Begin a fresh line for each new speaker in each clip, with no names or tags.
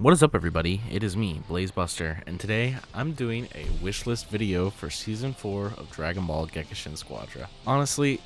What is up, everybody? It is me, BlazeBuster, and today I'm doing a wishlist video for Season 4 of Dragon Ball Gekishin Squadra. Honestly,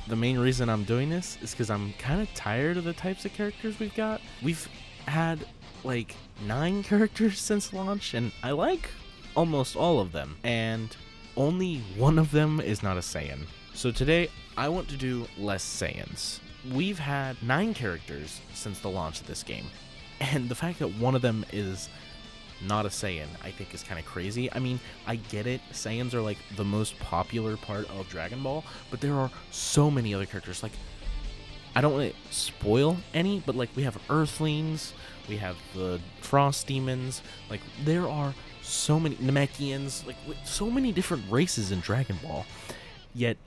the main reason I'm doing this is because I'm kind of tired of the types of characters we've got. We've had like 9 characters since launch, and I like almost all of them, and only one of them is not a Saiyan. So today, I want to do less Saiyans. We've had 9 characters since the launch of this game. And the fact that one of them is not a Saiyan, I think is kind of crazy. I mean, I get it. Saiyans are like the most popular part of Dragon Ball, but there are so many other characters. Like, I don't want to spoil any, but like we have Earthlings, we have the Frost Demons. Like, there are so many Namekians, like so many different races in Dragon Ball. Yet,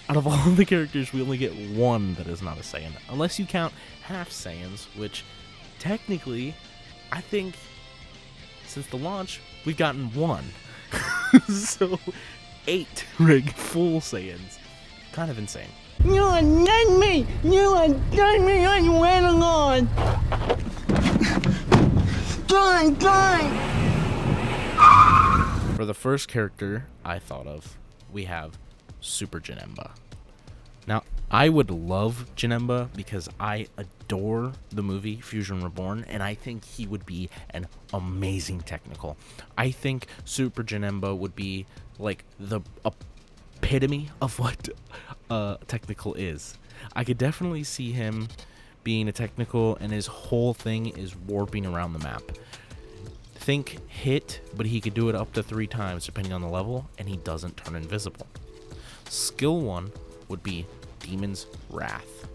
out of all the characters, we only get one that is not a Saiyan, unless you count half Saiyans, which technically, I think since the launch, we've gotten one. So, 8 full Saiyans. Kind of insane.
You undone me! You undone me on your way along! Die!
For the first character I thought of, we have Super Janemba. Now, I would love Janemba because I adore the movie Fusion Reborn, and I think he would be an amazing technical. I think Super Janemba would be like the epitome of what technical is. I could definitely see him being a technical, and his whole thing is warping around the map. Think hit, but he could do it up to 3 times depending on the level, and he doesn't turn invisible. Skill 1 would be Demon's Wrath.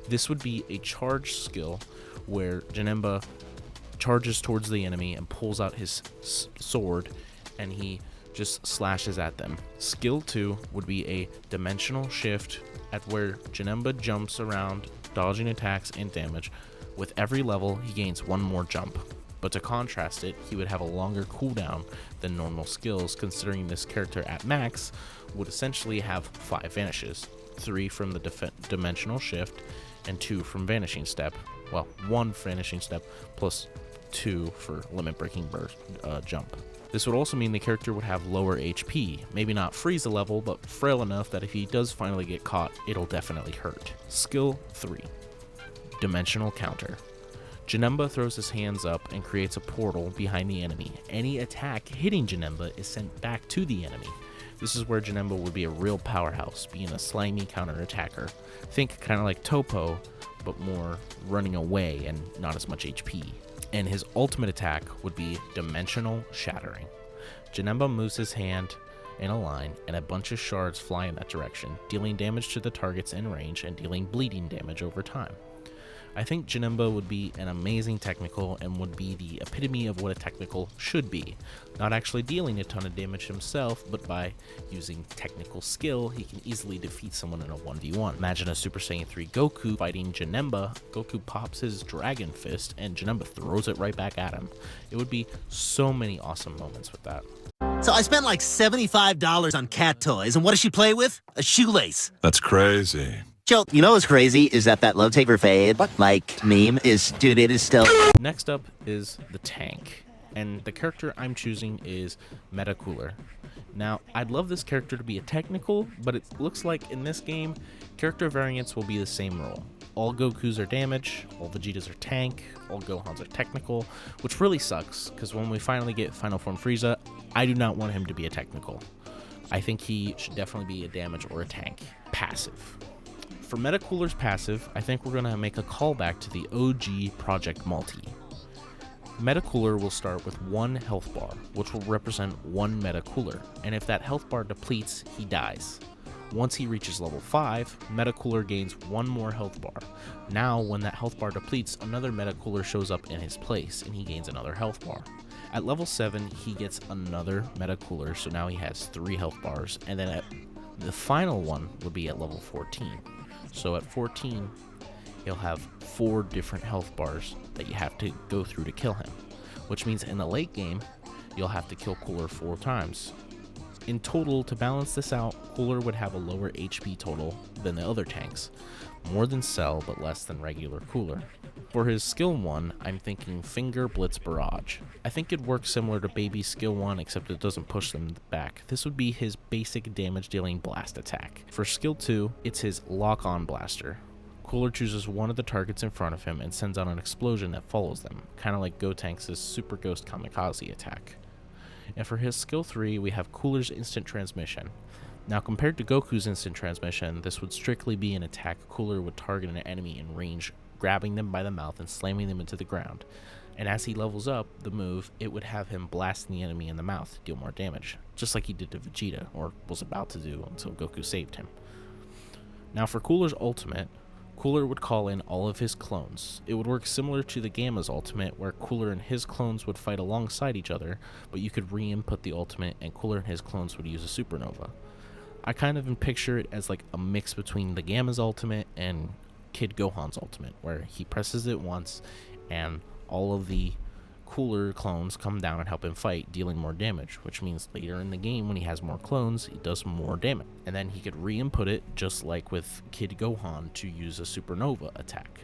This would be a charge skill where Janemba charges towards the enemy and pulls out his sword, and he just slashes at them. Skill 2 would be a dimensional shift at where Janemba jumps around, dodging attacks and damage. With every level, he gains 1 more jump. But to contrast it, he would have a longer cooldown than normal skills, considering this character at max would essentially have 5 vanishes. 3 from the dimensional shift and 2 from vanishing step. Well, 1 vanishing step plus 2 for limit breaking burst jump. This would also mean the character would have lower HP, maybe not Frieza level, but frail enough that if he does finally get caught, it'll definitely hurt. Skill 3, Dimensional Counter. Janemba throws his hands up and creates a portal behind the enemy. Any attack hitting Janemba is sent back to the enemy. This is where Janemba would be a real powerhouse, being a slimy counter-attacker. Think kind of like Topo, but more running away and not as much HP. And his ultimate attack would be Dimensional Shattering. Janemba moves his hand in a line, and a bunch of shards fly in that direction, dealing damage to the targets in range and dealing bleeding damage over time. I think Janemba would be an amazing technical and would be the epitome of what a technical should be. Not actually dealing a ton of damage himself, but by using technical skill, he can easily defeat someone in a 1v1. Imagine a Super Saiyan 3 Goku fighting Janemba. Goku pops his Dragon Fist and Janemba throws it right back at him. It would be so many awesome moments with that.
So I spent like $75 on cat toys, and what does she play with? A shoelace.
That's crazy.
Joe, you know what's crazy is that Love Taker Fade, like, meme is, dude, it is still...
Next up is the tank, and the character I'm choosing is Metacooler. Now, I'd love this character to be a technical, but it looks like in this game, character variants will be the same role. All Gokus are damage, all Vegetas are tank, all Gohans are technical, which really sucks, because when we finally get Final Form Frieza, I do not want him to be a technical. I think he should definitely be a damage or a tank. Passive. For Metacooler's passive, I think we're going to make a callback to the OG Project Multi. Metacooler will start with 1 health bar, which will represent 1 Metacooler, and if that health bar depletes, he dies. Once he reaches level 5, Metacooler gains 1 more health bar. Now, when that health bar depletes, another Metacooler shows up in his place, and he gains another health bar. At level 7, he gets another Metacooler, so now he has 3 health bars, and then the final one would be at level 14. So at 14, he'll have 4 different health bars that you have to go through to kill him, which means in the late game, you'll have to kill Cooler 4 times. In total, to balance this out, Cooler would have a lower HP total than the other tanks, more than Cell but less than regular Cooler. For his skill 1, I'm thinking Finger Blitz Barrage. I think it works similar to Baby's skill 1 except it doesn't push them back. This would be his basic damage dealing blast attack. For skill 2, it's his Lock On Blaster. Cooler chooses one of the targets in front of him and sends out an explosion that follows them, kind of like Gotenks' Super Ghost Kamikaze attack. And for his skill 3, we have Cooler's Instant Transmission. Now compared to Goku's Instant Transmission, this would strictly be an attack Cooler would target an enemy in range, grabbing them by the mouth and slamming them into the ground. And as he levels up the move, it would have him blasting the enemy in the mouth to deal more damage, just like he did to Vegeta, or was about to do until Goku saved him. Now for Cooler's ultimate, Cooler would call in all of his clones. It would work similar to the Gamma's ultimate, where Cooler and his clones would fight alongside each other, but you could re-input the ultimate and Cooler and his clones would use a supernova. I kind of picture it as like a mix between the Gamma's ultimate and Kid Gohan's ultimate, where he presses it once and all of the Cooler clones come down and help him fight, dealing more damage, which means later in the game when he has more clones, he does more damage. And then he could re-input it just like with Kid Gohan to use a supernova attack.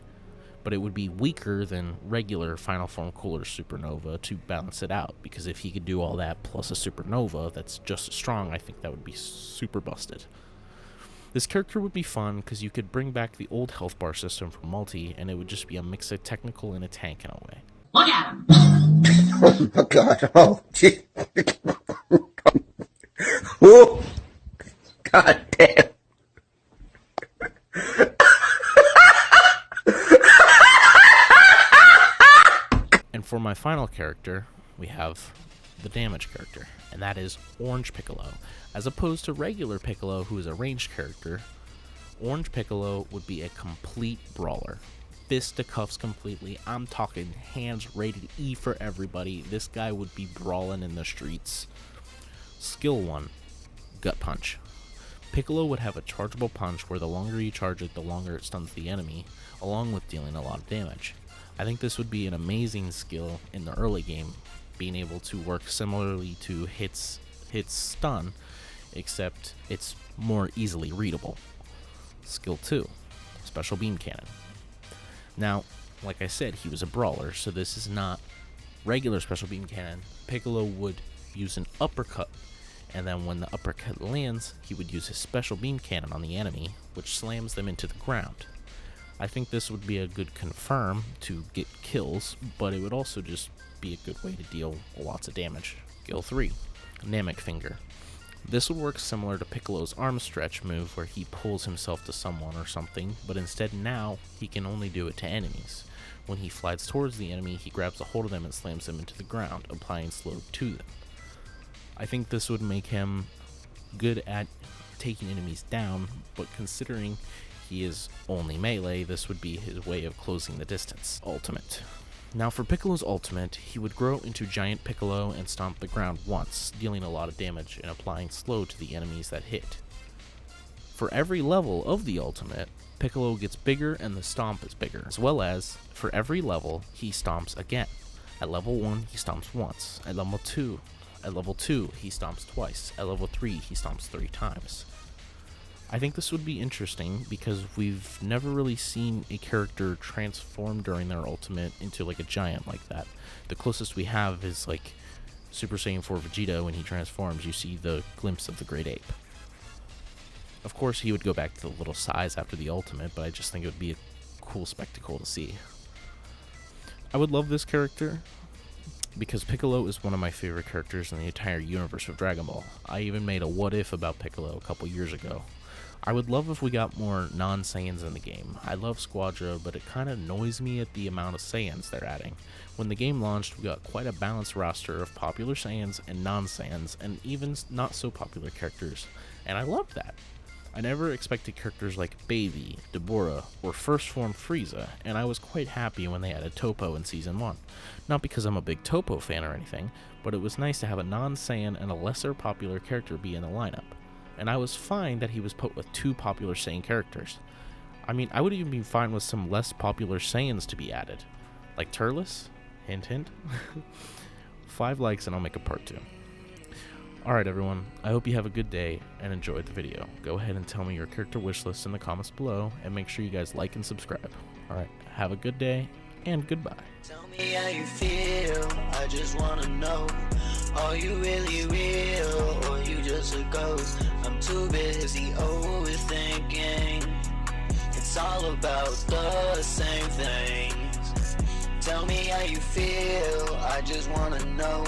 But it would be weaker than regular Final Form Cooler supernova to balance it out, because if he could do all that plus a supernova that's just as strong, I think that would be super busted. This character would be fun because you could bring back the old health bar system from Multi, and it would just be a mix of technical and a tank in a way.
Look at him!
Oh my god, oh gee. Oh, god damn.
And for my final character, we have the damage character, and that is Orange Piccolo. As opposed to regular Piccolo, who is a ranged character, Orange Piccolo would be a complete brawler. Fisticuffs completely. I'm talking hands rated E for everybody. This guy would be brawling in the streets. Skill 1, Gut Punch. Piccolo would have a chargeable punch where the longer you charge it, the longer it stuns the enemy, along with dealing a lot of damage. I think this would be an amazing skill in the early game, being able to work similarly to hits stun, except it's more easily readable. Skill 2, Special Beam Cannon. Now, like I said, he was a brawler, so this is not regular Special Beam Cannon. Piccolo would use an uppercut, and then when the uppercut lands, he would use his Special Beam Cannon on the enemy, which slams them into the ground. I think this would be a good confirm to get kills, but it would also just be a good way to deal lots of damage. Skill 3, Namek Finger. This would work similar to Piccolo's arm stretch move where he pulls himself to someone or something, but instead now he can only do it to enemies. When he flies towards the enemy, he grabs a hold of them and slams them into the ground, applying slow to them. I think this would make him good at taking enemies down, but considering he is only melee, this would be his way of closing the distance. Ultimate. Now for Piccolo's ultimate, he would grow into Giant Piccolo and stomp the ground once, dealing a lot of damage and applying slow to the enemies that hit. For every level of the ultimate, Piccolo gets bigger and the stomp is bigger, as well as, for every level, he stomps again. At level 1, he stomps once. At level 2, he stomps twice. At level 3, he stomps 3 times. I think this would be interesting because we've never really seen a character transform during their ultimate into like a giant like that. The closest we have is like Super Saiyan 4 Vegeta. When he transforms, you see the glimpse of the Great Ape. Of course, he would go back to the little size after the ultimate, but I just think it would be a cool spectacle to see. I would love this character because Piccolo is one of my favorite characters in the entire universe of Dragon Ball. I even made a what if about Piccolo a couple years ago. I would love if we got more non-Saiyans in the game. I love Squadra, but it kind of annoys me at the amount of Saiyans they're adding. When the game launched, we got quite a balanced roster of popular Saiyans and non-Saiyans, and even not so popular characters, and I loved that. I never expected characters like Baby, Deborah, or First Form Frieza, and I was quite happy when they added Toppo in Season 1. Not because I'm a big Toppo fan or anything, but it was nice to have a non-Saiyan and a lesser popular character be in the lineup. And I was fine that he was put with 2 popular Saiyan characters. I mean, I would even be fine with some less popular Saiyans to be added. Like Turles? Hint hint. 5 likes and I'll make a part 2. Alright everyone, I hope you have a good day and enjoyed the video. Go ahead and tell me your character wish list in the comments below, and make sure you guys like and subscribe. Alright, have a good day, and goodbye.
Tell me how you feel, I just wanna know. Are you really real, or you just a ghost? I'm too busy overthinking. It's all about the same things. Tell me how you feel, I just wanna know.